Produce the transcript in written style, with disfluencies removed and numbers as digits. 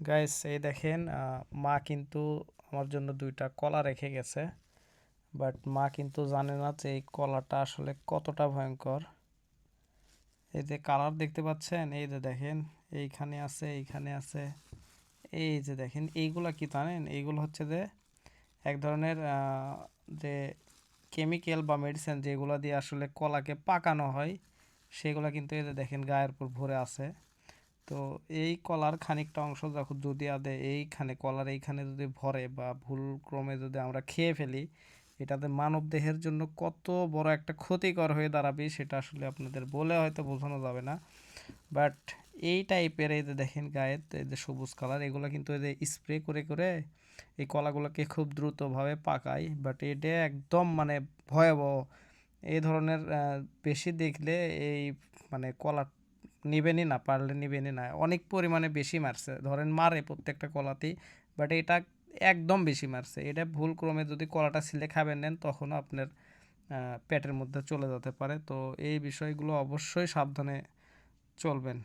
Guys এই দেখেন মা কিন্তু আমার জন্য দুইটা কলা রেখে গেছে। বাট মা কিন্তু জানে না যে এই কলাটা আসলে কতটা ভয়ঙ্কর। এই যে কালার দেখতে পাচ্ছেন, এই যে দেখেন এইখানে আছে, এইখানে আছে, এই যে দেখেন এইগুলা কি জানেন, এইগুলো হচ্ছে যে এক ধরনের যে কেমিক্যাল বা মেডিসিন যেগুলো দিয়ে আসলে কলাকে পাকানো হয়, সেগুলো কিন্তু এই যে দেখেন গায়ের উপর ভরে আছে। তো এই কলার খানিকটা অংশ যখন যদি আদে এইখানে কলার এইখানে যদি ভরে বা ভুল ক্রমে যদি আমরা খেয়ে ফেলি, এটাতে মানব দেহের জন্য কত বড় একটা ক্ষতিকর হয়ে দাঁড়াবে সেটা আসলে আপনাদের বলে হয়তো বোঝানো যাবে না। বাট এই টাইপের এই যে দেখেন গায়ে এই যে সবুজ কালার, এগুলো কিন্তু এই যে স্প্রে করে করে এই কলাগুলোকে খুব দ্রুতভাবে পাকায়। বাট এটা একদম মানে ভয়াবহ। এই ধরনের বেশি দেখলে এই মানে কলা নিবেনই না, পারলে নিবেনই না। অনেক পরিমাণে বেশি মারছে, ধরেন মারে প্রত্যেকটা কলাতেই, বাট এটা একদম বেশি মারছে। এটা ভুল ক্রমে যদি কলাটা ছিলে খাবেন নেন তখনও আপনার পেটের মধ্যে চলে যেতে পারে। তো এই বিষয়গুলো অবশ্যই সাবধানে চলবেন।